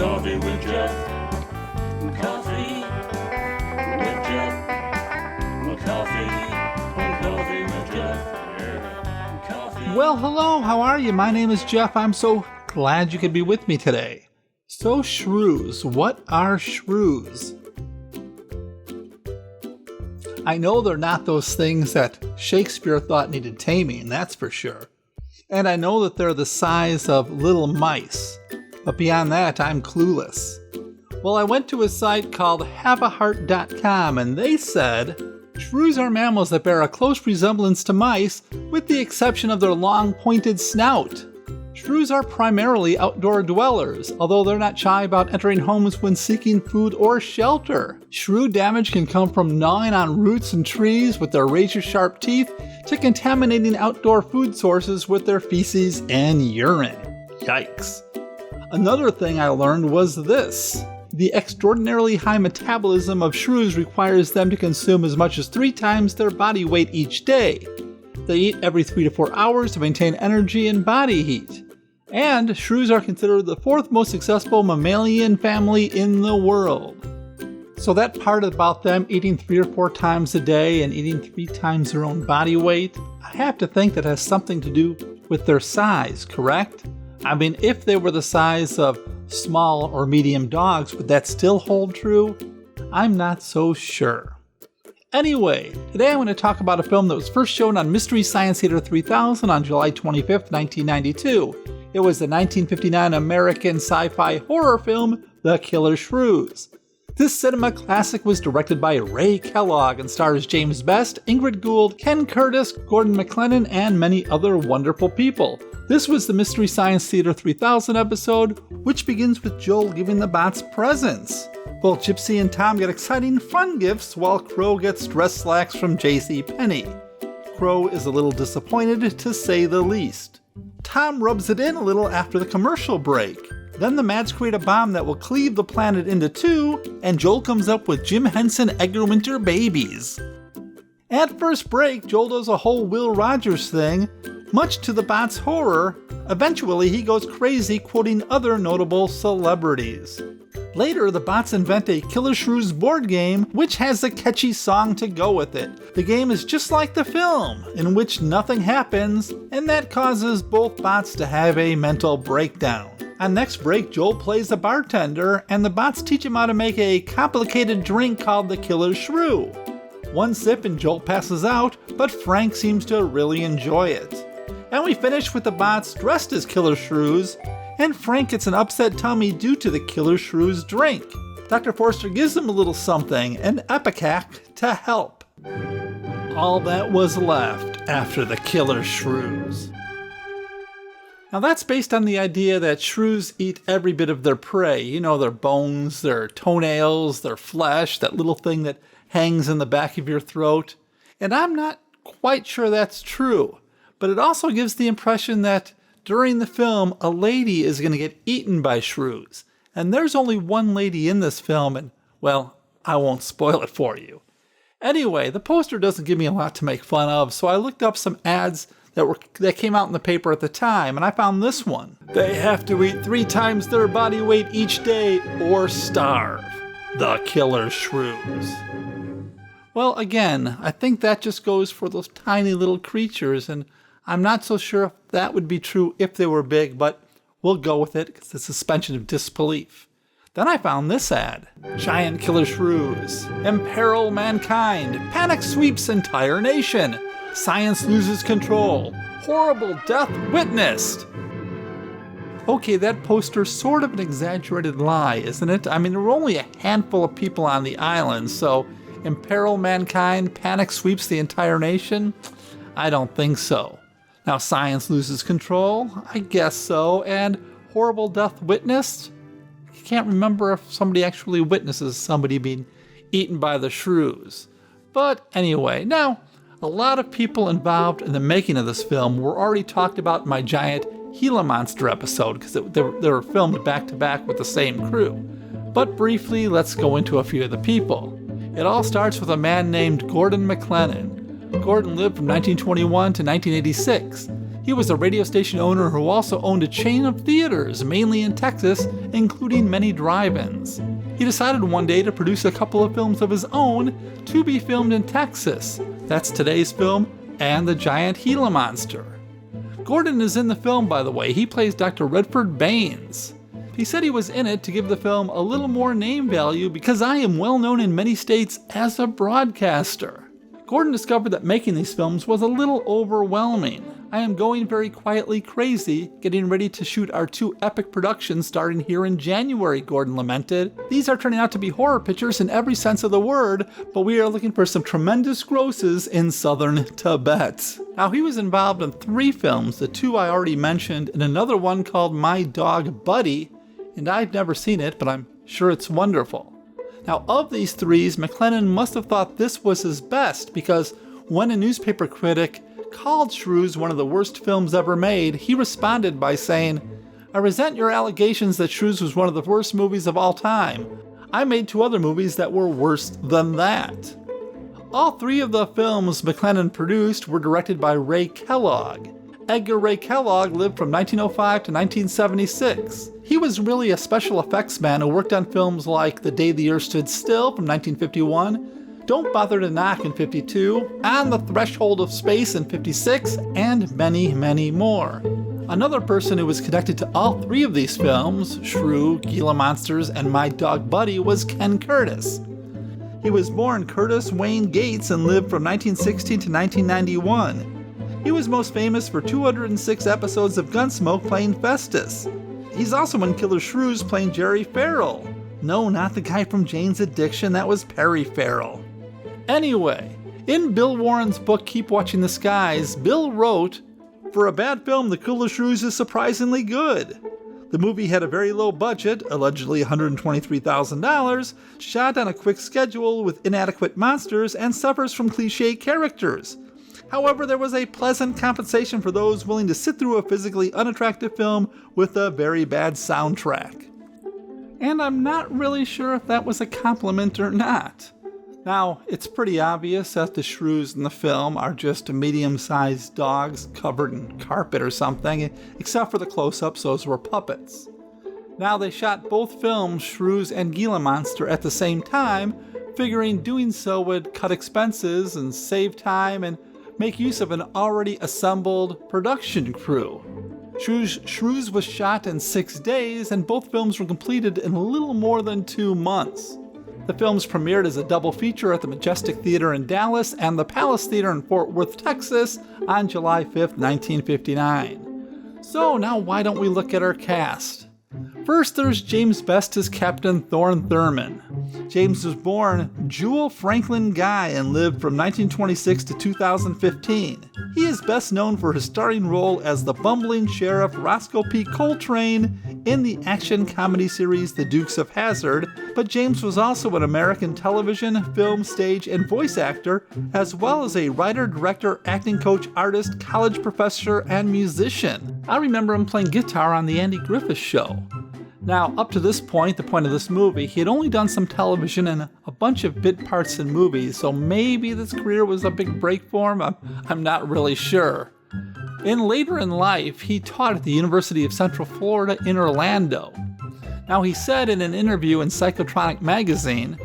Coffee with Jeff. Coffee with Jeff. Coffee with Jeff. Coffee. Well, hello, how are you? My name is Jeff. I'm so glad you could be with me today. So, shrews. What are shrews? I know they're not those things that Shakespeare thought needed taming, that's for sure. And I know that they're the size of little mice. But beyond that, I'm clueless. Well, I went to a site called haveaheart.com and they said, shrews are mammals that bear a close resemblance to mice, with the exception of their long pointed snout. Shrews are primarily outdoor dwellers, although they're not shy about entering homes when seeking food or shelter. Shrew damage can come from gnawing on roots and trees with their razor-sharp teeth to contaminating outdoor food sources with their feces and urine. Yikes. Another thing I learned was this. The extraordinarily high metabolism of shrews requires them to consume as much as 3 times their body weight each day. They eat every 3 to 4 hours to maintain energy and body heat. And shrews are considered the 4th most successful mammalian family in the world. So that part about them eating 3 or 4 times a day and eating 3 times their own body weight, I have to think that has something to do with their size, correct? I mean, if they were the size of small or medium dogs, would that still hold true? I'm not so sure. Anyway, today I'm going to talk about a film that was first shown on Mystery Science Theater 3000 on July 25th, 1992. It was the 1959 American sci-fi horror film, The Killer Shrews. This cinema classic was directed by Ray Kellogg and stars James Best, Ingrid Goude, Ken Curtis, Gordon McLendon, and many other wonderful people. This was the Mystery Science Theater 3000 episode, which begins with Joel giving the bots presents. Both Gypsy and Tom get exciting fun gifts, while Crow gets dress slacks from JCPenney. Crow is a little disappointed, to say the least. Tom rubs it in a little after the commercial break. Then the Mads create a bomb that will cleave the planet into 2, and Joel comes up with Jim Henson Edgar Winter babies. At first break, Joel does a whole Will Rogers thing, much to the bot's horror. Eventually, he goes crazy quoting other notable celebrities. Later, the bots invent a Killer Shrews board game, which has a catchy song to go with it. The game is just like the film, in which nothing happens, and that causes both bots to have a mental breakdown. On next break, Joel plays a bartender, and the bots teach him how to make a complicated drink called the Killer Shrew. One sip and Joel passes out, but Frank seems to really enjoy it. And we finish with the bots dressed as Killer Shrews, and Frank gets an upset tummy due to the Killer Shrews drink. Dr. Forster gives him a little something, an Epicac, to help. All that was left after the Killer Shrews. Now that's based on the idea that shrews eat every bit of their prey. You know, their bones, their toenails, their flesh, that little thing that hangs in the back of your throat. And I'm not quite sure that's true. But it also gives the impression that during the film, a lady is going to get eaten by shrews. And there's only one lady in this film, and, well, I won't spoil it for you. Anyway, the poster doesn't give me a lot to make fun of, so I looked up some ads that came out in the paper at the time, and I found this one. They have to eat 3 times their body weight each day or starve. The Killer Shrews. Well, again, I think that just goes for those tiny little creatures, and I'm not so sure if that would be true if they were big, but we'll go with it because it's a suspension of disbelief. Then I found this ad. Giant Killer Shrews imperil mankind. Panic sweeps entire nation. Science loses control. Horrible death witnessed. Okay, that poster's sort of an exaggerated lie, isn't it? I mean, there were only a handful of people on the island, so imperil mankind, panic sweeps the entire nation? I don't think so. Now, science loses control? I guess so. And horrible death witnessed? I can't remember if somebody actually witnesses somebody being eaten by the shrews. But anyway, now, a lot of people involved in the making of this film were already talked about in my giant Gila Monster episode, because they were filmed back-to-back with the same crew. But briefly, let's go into a few of the people. It all starts with a man named Gordon McLendon. Gordon lived from 1921 to 1986. He He was a radio station owner who also owned a chain of theaters, mainly in Texas, including many drive-ins. He decided one day to produce a couple of films of his own to be filmed in Texas. That's today's film, and the Giant Gila Monster. Gordon is in the film, by the way. He plays Dr. Redford Baines. He said he was in it to give the film a little more name value because I am well known in many states as a broadcaster. Gordon discovered that making these films was a little overwhelming. I am going very quietly crazy, getting ready to shoot our 2 epic productions starting here in January, Gordon lamented. These are turning out to be horror pictures in every sense of the word, but we are looking for some tremendous grosses in southern Tibet. Now, he was involved in 3 films, the 2 I already mentioned, and another one called My Dog Buddy, and I've never seen it, but I'm sure it's wonderful. Now, of these 3s, McLendon must have thought this was his best, because when a newspaper critic called Shrews one of the worst films ever made, he responded by saying, "I resent your allegations that Shrews was one of the worst movies of all time. I made 2 other movies that were worse than that." All 3 of the films McLendon produced were directed by Ray Kellogg. Edgar Ray Kellogg lived from 1905 to 1976. He was really a special effects man who worked on films like The Day the Earth Stood Still from 1951, Don't Bother to Knock in 52, On the Threshold of Space in 56, and many, many more. Another person who was connected to all 3 of these films, Shrew, Gila Monsters, and My Dog Buddy, was Ken Curtis. He was born Curtis Wayne Gates and lived from 1916 to 1991. He was most famous for 206 episodes of Gunsmoke playing Festus. He's also in Killer Shrews playing Jerry Farrell. No, not the guy from Jane's Addiction, that was Perry Farrell. Anyway, in Bill Warren's book Keep Watching the Skies, Bill wrote, "For a bad film, The Killer Shrews is surprisingly good. The movie had a very low budget, allegedly $123,000, shot on a quick schedule with inadequate monsters, and suffers from cliché characters. However, there was a pleasant compensation for those willing to sit through a physically unattractive film with a very bad soundtrack." And I'm not really sure if that was a compliment or not. Now, it's pretty obvious that the shrews in the film are just medium-sized dogs covered in carpet or something, except for the close-ups, those were puppets. Now, they shot both films, Shrews and Gila Monster, at the same time, figuring doing so would cut expenses and save time and make use of an already assembled production crew. Shrews was shot in 6 days, and both films were completed in a little more than 2 months. The films premiered as a double feature at the Majestic Theater in Dallas and the Palace Theater in Fort Worth, Texas on July 5th, 1959. So now why don't we look at our cast? First, there's James Best as Captain Thorne Thurman. James was born Jewel Franklin Guy and lived from 1926 to 2015. He is best known for his starring role as the bumbling sheriff Roscoe P. Coltrane in the action comedy series The Dukes of Hazzard, but James was also an American television, film, stage, and voice actor, as well as a writer, director, acting coach, artist, college professor, and musician. I remember him playing guitar on The Andy Griffith Show. Now, up to this point, the point of this movie, he had only done some television and a bunch of bit parts in movies, so maybe this career was a big break for him. I'm not really sure. Later in life, he taught at the University of Central Florida in Orlando. Now, he said in an interview in Psychotronic magazine,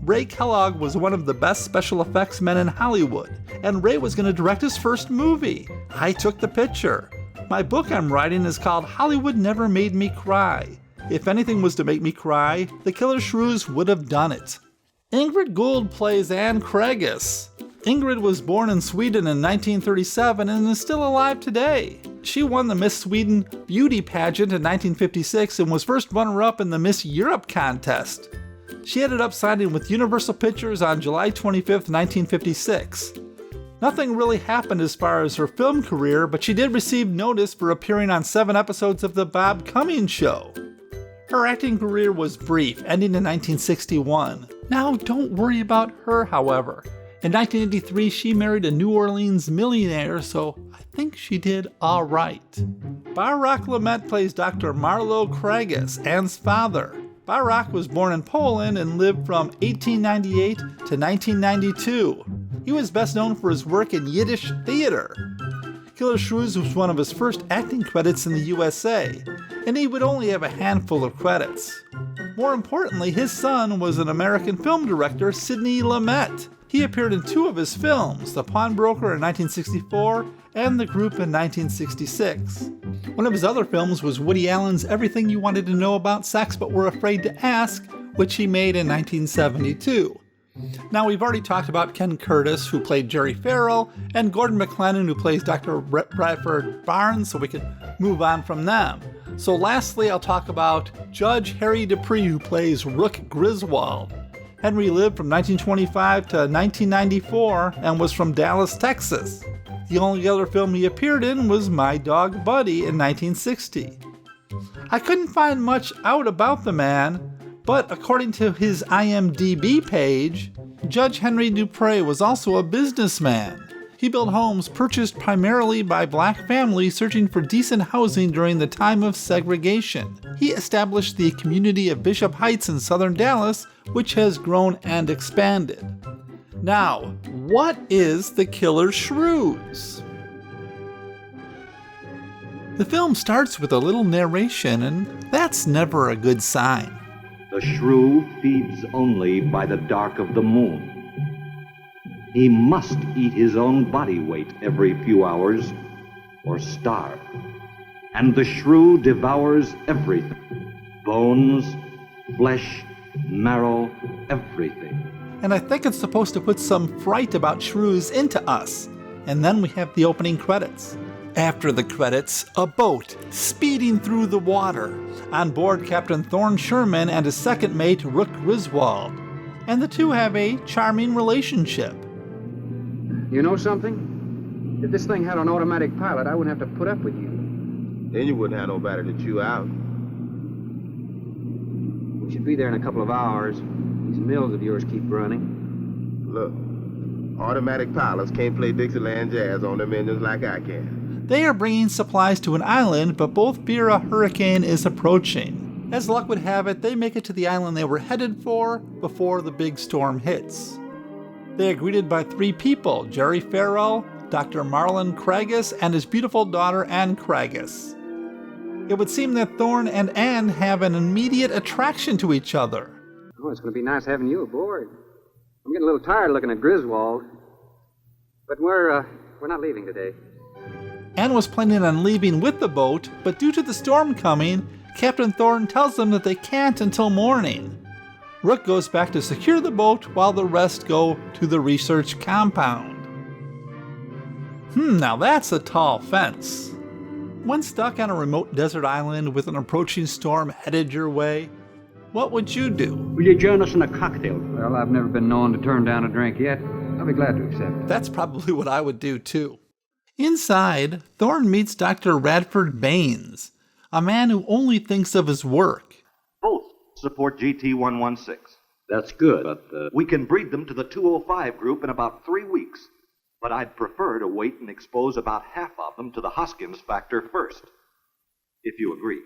Ray Kellogg was one of the best special effects men in Hollywood, and Ray was going to direct his first movie. I took the picture. My book I'm writing is called Hollywood Never Made Me Cry. If anything was to make me cry, The Killer Shrews would have done it. Ingrid Goude plays Anne Craigus. Ingrid was born in Sweden in 1937 and is still alive today. She won the Miss Sweden beauty pageant in 1956 and was first runner-up in the Miss Europe contest. She ended up signing with Universal Pictures on July 25, 1956. Nothing really happened as far as her film career, but she did receive notice for appearing on 7 episodes of The Bob Cummings Show. Her acting career was brief, ending in 1961. Now, don't worry about her, however. In 1983, she married a New Orleans millionaire, so I think she did all right. Barak Lament plays Dr. Marlowe Craigus, Anne's father. Barak was born in Poland and lived from 1898 to 1992. He was best known for his work in Yiddish theater. Killer Shrews was one of his first acting credits in the USA, and he would only have a handful of credits. More importantly, his son was an American film director, Sidney Lumet. He appeared in 2 of his films, The Pawnbroker in 1964 and The Group in 1966. One of his other films was Woody Allen's Everything You Wanted to Know About Sex But Were Afraid to Ask, which he made in 1972. Now, we've already talked about Ken Curtis, who played Jerry Farrell, and Gordon McLendon, who plays Dr. Bradford Barnes, so we could move on from them. So lastly, I'll talk about Judge Harry Dupree, who plays Rook Griswold. Henry lived from 1925 to 1994 and was from Dallas, Texas. The only other film he appeared in was My Dog Buddy in 1960. I couldn't find much out about the man, but according to his IMDb page, Judge Henry Dupree was also a businessman. He built homes purchased primarily by black families searching for decent housing during the time of segregation. He established the community of Bishop Heights in southern Dallas, which has grown and expanded. Now, what is the Killer Shrews? The film starts with a little narration, and that's never a good sign. The shrew feeds only by the dark of the moon. He must eat his own body weight every few hours or starve. And the shrew devours everything. Bones, flesh, marrow, everything. And I think it's supposed to put some fright about shrews into us. And then we have the opening credits. After the credits, a boat speeding through the water. On board Captain Thorne Sherman and his second mate, Rook Griswold. And the two have a charming relationship. You know something? If this thing had an automatic pilot, I wouldn't have to put up with you. Then you wouldn't have nobody to chew out. We should be there in a couple of hours. These mills of yours keep running. Look, automatic pilots can't play Dixieland jazz on them engines like I can. They are bringing supplies to an island, but both fear a hurricane is approaching. As luck would have it, they make it to the island they were headed for before the big storm hits. They are greeted by 3 people, Jerry Farrell, Dr. Marlon Cragis, and his beautiful daughter Anne Cragis. It would seem that Thorne and Anne have an immediate attraction to each other. Oh, it's going to be nice having you aboard. I'm getting a little tired looking at Griswold. But we're not leaving today. Anne was planning on leaving with the boat, but due to the storm coming, Captain Thorne tells them that they can't until morning. Rook goes back to secure the boat while the rest go to the research compound. Now that's a tall fence. When stuck on a remote desert island with an approaching storm headed your way, what would you do? Will you join us in a cocktail? Well, I've never been known to turn down a drink yet. I'll be glad to accept it. That's probably what I would do too. Inside, Thorne meets Dr. Radford Baines, a man who only thinks of his work. Both support GT116. That's good, but We can breed them to the 205 group in about 3 weeks. But I'd prefer to wait and expose about half of them to the Hoskins factor first, if you agree.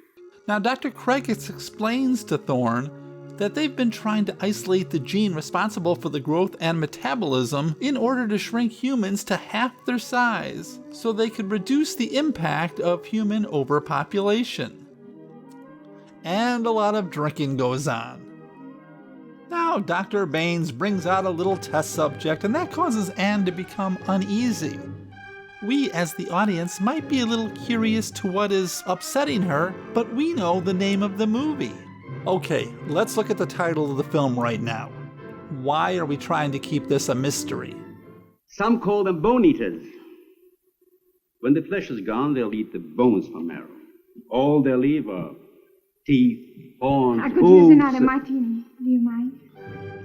Now, Dr. Cragis explains to Thorne that they've been trying to isolate the gene responsible for the growth and metabolism in order to shrink humans to half their size so they could reduce the impact of human overpopulation. And a lot of drinking goes on. Now, Dr. Baines brings out a little test subject, and that causes Anne to become uneasy. We, as the audience, might be a little curious to what is upsetting her, but we know the name of the movie. Okay, let's look at the title of the film right now. Why are we trying to keep this a mystery? some call them bone eaters. When the flesh is gone, they'll eat the bones for marrow. All they'll leave are teeth, horns, I could hooves. use another martini. Do you mind?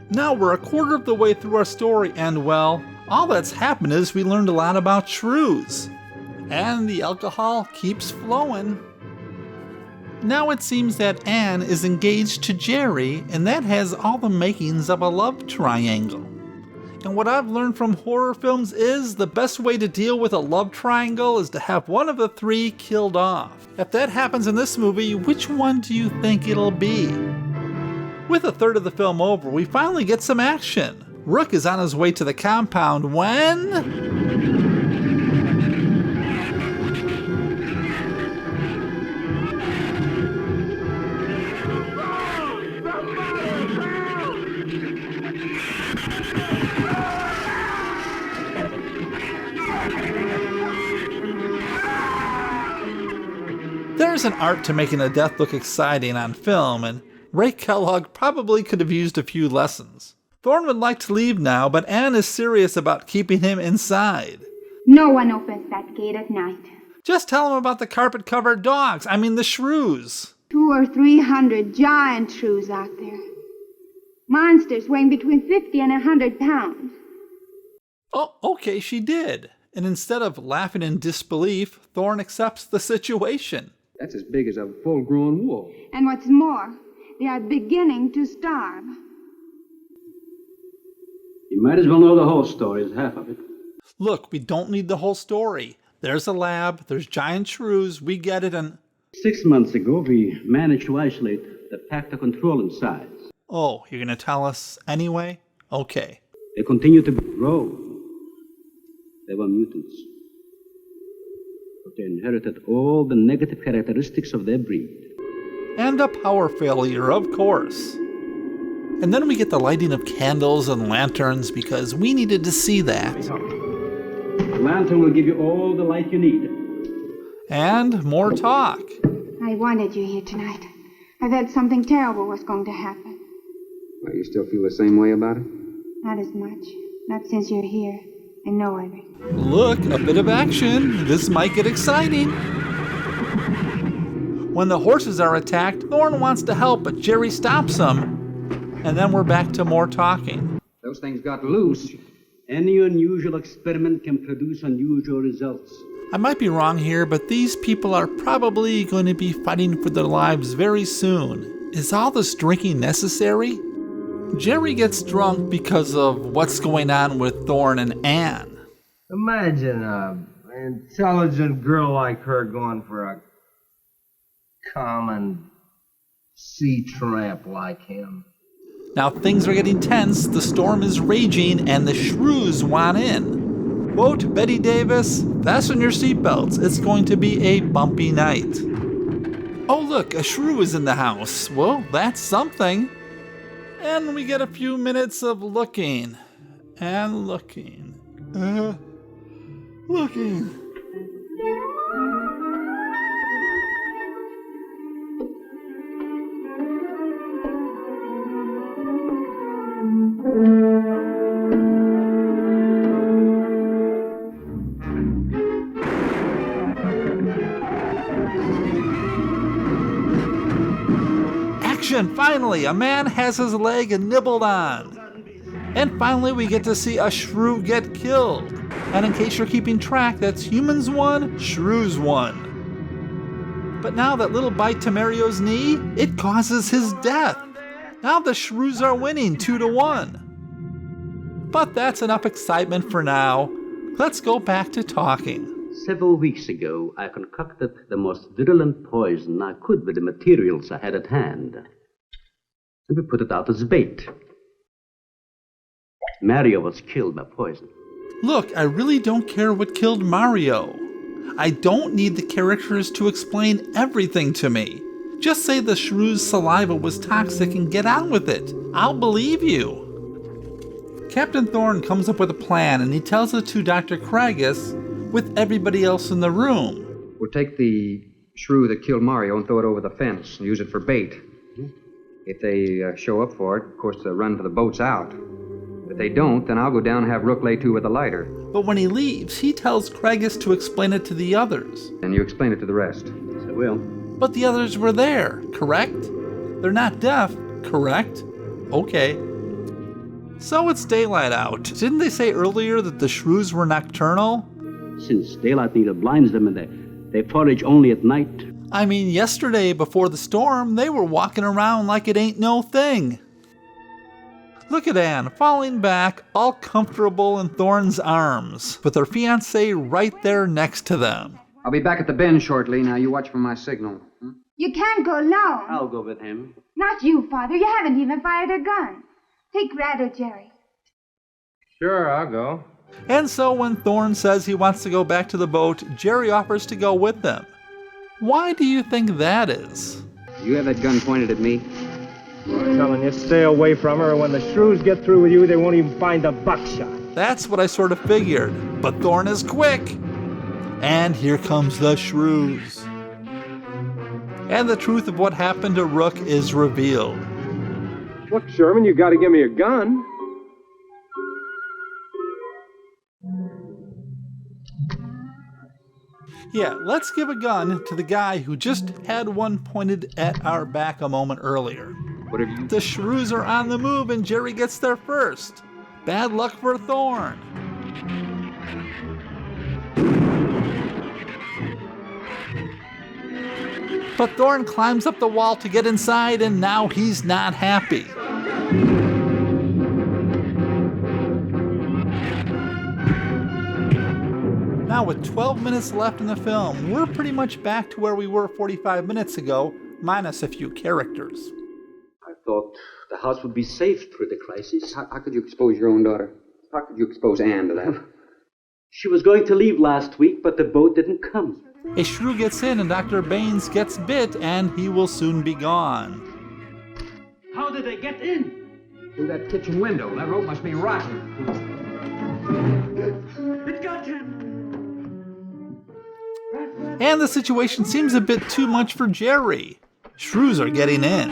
Now we're a quarter of the way through our story, and well, all that's happened is we learned a lot about shrews. And the alcohol keeps flowing. Now it seems that Anne is engaged to Jerry, and that has all the makings of a love triangle. And what I've learned from horror films is the best way to deal with a love triangle is to have one of the three killed off. If that happens in this movie, which one do you think it'll be? With a third of the film over, we finally get some action. Rook is on his way to the compound when... There's an art to making a death look exciting on film, and Ray Kellogg probably could have used a few lessons. Thorne would like to leave now, but Anne is serious about keeping him inside. No one opens that gate at night. Just tell him about the carpet-covered dogs. I mean the shrews. 200 or 300 giant shrews out there. Monsters weighing between 50 and 100 pounds. Oh, okay, she did. And instead of laughing in disbelief, Thorne accepts the situation. That's as big as a full-grown wolf. And what's more, they are beginning to starve. You might as well know the whole story as half of it. Look, we don't need the whole story. There's a lab, there's giant shrews, we get it, and... 6 months ago, we managed to isolate the pack to control in size. Oh, you're gonna tell us anyway? Okay. They continued to grow. They were mutants. But they inherited all the negative characteristics of their breed. And a power failure, of course. And then we get the lighting of candles and lanterns because we needed to see that. The lantern will give you all the light you need. And more talk. I wanted you here tonight. I felt something terrible was going to happen. Well, you still feel the same way about it? Not as much. Not since you're here. I know everything. Look, a bit of action. This might get exciting. When the horses are attacked, Thorne wants to help, but Jerry stops him. And then we're back to more talking. Those things got loose. Any unusual experiment can produce unusual results. I might be wrong here, but these people are probably going to be fighting for their lives very soon. Is all this drinking necessary? Jerry gets drunk because of what's going on with Thorne and Anne. Imagine an intelligent girl like her going for a common sea tramp like him. Now things are getting tense, the storm is raging, and the shrews want in. Quote Betty Davis, fasten your seatbelts, it's going to be a bumpy night. Oh look, a shrew is in the house. Well, that's something. And we get a few minutes of looking. And looking. Looking. Finally, a man has his leg nibbled on. And finally, we get to see a shrew get killed. And in case you're keeping track, that's humans 1, shrews 1. But now that little bite to Mario's knee, it causes his death. Now the shrews are winning 2-1. But that's enough excitement for now. Let's go back to talking. Several weeks ago, I concocted the most virulent poison I could with the materials I had at hand. And we put it out as bait. Mario was killed by poison. Look, I really don't care what killed Mario. I don't need the characters to explain everything to me. Just say the shrew's saliva was toxic and get on with it. I'll believe you. Captain Thorne comes up with a plan and he tells it to Dr. Cragis with everybody else in the room. We'll take the shrew that killed Mario and throw it over the fence and use it for bait. If they show up for it, of course, they'll run for the boats out. If they don't, then I'll go down and have Rook lay to with a lighter. But when he leaves, he tells Cragis to explain it to the others. And you explain it to the rest. Yes, I will. But the others were there, correct? They're not deaf, correct? Okay. So it's daylight out. Didn't they say earlier that the shrews were nocturnal? Since daylight neither blinds them and they forage only at night. I mean, yesterday before the storm, they were walking around like it ain't no thing. Look at Anne, falling back, all comfortable in Thorne's arms, with her fiancé right there next to them. I'll be back at the bend shortly. Now you watch for my signal. You can't go alone. I'll go with him. Not you, Father. You haven't even fired a gun. Take Brad or Jerry. Sure, I'll go. And so when Thorne says he wants to go back to the boat, Jerry offers to go with them. Why do you think that is? You have that gun pointed at me. I'm telling you, stay away from her, or when the shrews get through with you, they won't even find the buckshot. That's what I sort of figured, but Thorne is quick. And here comes the shrews. and the truth of what happened to Rook is revealed. Look, Sherman, you gotta give me a gun. Yeah, let's give a gun to the guy who just had one pointed at our back a moment earlier. What have you... The Shrews are on the move and Jerry gets there first. Bad luck for Thorn. But Thorn climbs up the wall to get inside and now he's not happy. Now with 12 minutes left in the film, we're pretty much back to where we were 45 minutes ago, minus a few characters. I thought the house would be safe through the crisis. How could you expose your own daughter? How could you expose Anne to that? She was going to leave last week, but the boat didn't come. A shrew gets in and Dr. Baines gets bit and he will soon be gone. How did they get in? Through that kitchen window. That rope must be rotten. It got him. And the situation seems a bit too much for Jerry. Shrews are getting in.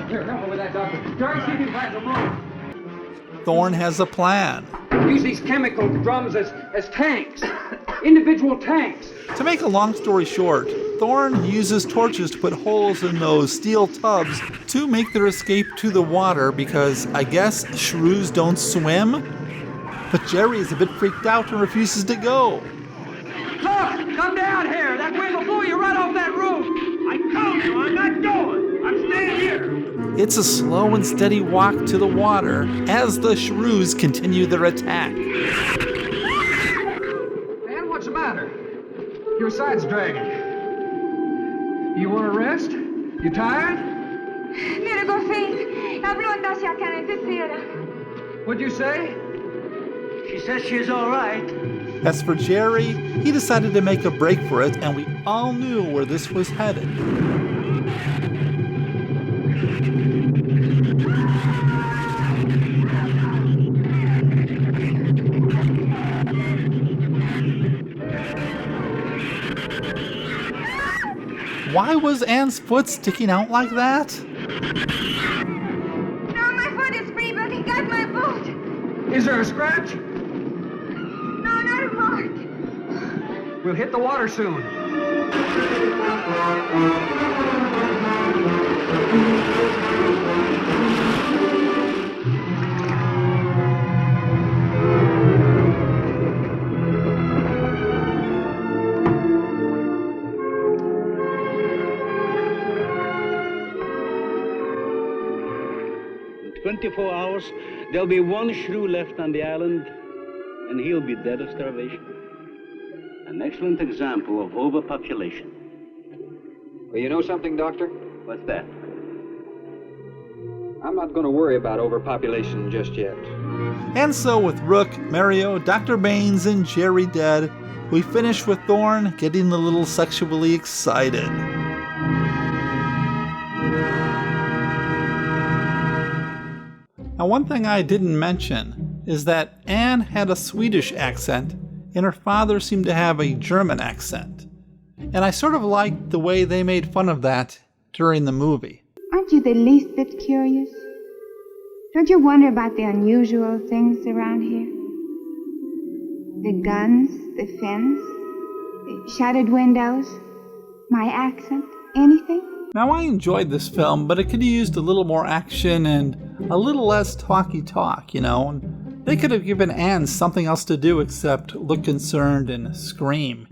Here, help me with that, Doctor. Jerry, see if you can find some rope. Thorn has a plan. Use these chemical drums as tanks. Individual tanks. To make a long story short, Thorn uses torches to put holes in those steel tubs to make their escape to the water because I guess shrews don't swim? But Jerry is a bit freaked out and refuses to go. Look! Come down here! That wind will blow you right off that roof! I told you I'm not going. I'm staying here. It's a slow and steady walk to the water as the shrews continue their attack. Man, what's the matter? Your side's dragging. You want to rest? You tired? Mira, Goffin, habló hacia acá en tercera. What'd you say? She says she's all right. As for Jerry, he decided to make a break for it, and we all knew where this was headed. Why was Anne's foot sticking out like that? No, my foot is free, but he got my boot. Is there a scratch? No, not a mark. We'll hit the water soon. In 24 hours, there'll be one shrew left on the island, and he'll be dead of starvation. An excellent example of overpopulation. Well, you know something, Doctor? What's that? I'm not going to worry about overpopulation just yet. And so with Rook, Mario, Dr. Baines, and Jerry dead, we finish with Thorn getting a little sexually excited. Now, one thing I didn't mention is that Anne had a Swedish accent and her father seemed to have a German accent. And I sort of liked the way they made fun of that during the movie. Aren't you the least bit curious? Don't you wonder about the unusual things around here? The guns, the fence, the shattered windows, my accent, anything? Now, I enjoyed this film, but it could have used a little more action and a little less talky talk, you know. And they could have given Anne something else to do except look concerned and scream.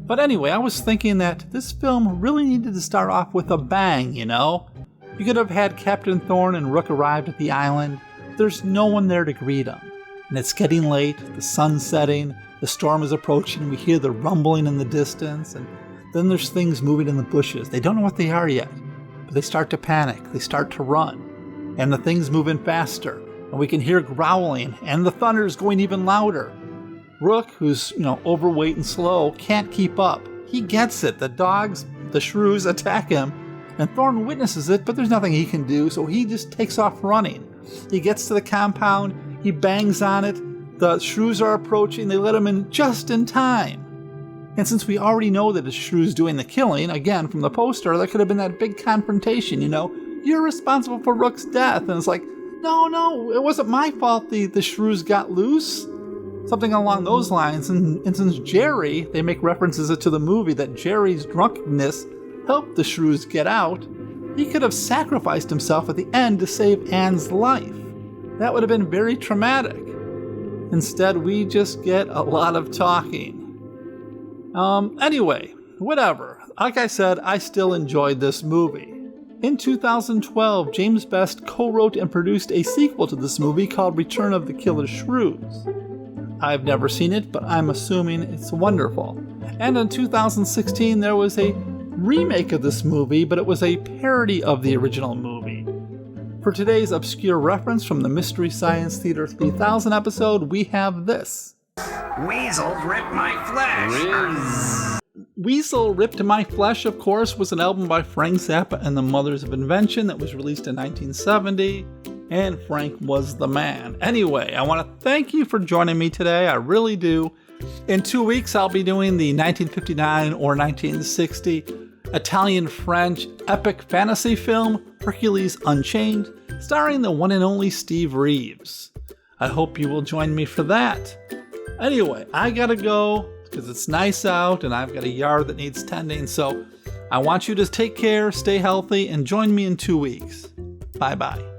But anyway, I was thinking that this film really needed to start off with a bang, you know? You could have had Captain Thorn and Rook arrived at the island. There's no one there to greet them. And it's getting late, the sun's setting, the storm is approaching, we hear the rumbling in the distance, and then there's things moving in the bushes. They don't know what they are yet, but they start to panic, they start to run, and the thing's moving faster, and we can hear growling, and the thunder's going even louder. Rook, who's, overweight and slow, can't keep up. He gets it. The dogs, the shrews, attack him, And Thorne witnesses it, but there's nothing he can do, so he just takes off running. He gets to the compound, he bangs on it, the shrews are approaching, they let him in just in time. And since we already know that it's Shrews doing the killing, again, from the poster, there could have been that big confrontation, you're responsible for Rook's death. And it's like, no, it wasn't my fault the Shrews got loose. Something along those lines. And since Jerry, they make references to the movie that Jerry's drunkenness helped the Shrews get out, he could have sacrificed himself at the end to save Anne's life. That would have been very traumatic. Instead, we just get a lot of talking. Anyway, whatever. Like I said, I still enjoyed this movie. In 2012, James Best co-wrote and produced a sequel to this movie called Return of the Killer Shrews. I've never seen it, but I'm assuming it's wonderful. And in 2016, there was a remake of this movie, but it was a parody of the original movie. For today's obscure reference from the Mystery Science Theater 3000 episode, we have this. Weasel ripped my flesh. Weasel Ripped My Flesh, of course, was an album by Frank Zappa and the Mothers of Invention that was released in 1970, and Frank was the man. Anyway, I want to thank you for joining me today, I really do. In 2 weeks, I'll be doing the 1959 or 1960 Italian-French epic fantasy film, Hercules Unchained, starring the one and only Steve Reeves. I hope you will join me for that. Anyway, I gotta go because it's nice out and I've got a yard that needs tending, so I want you to take care, stay healthy, and join me in 2 weeks. Bye-bye.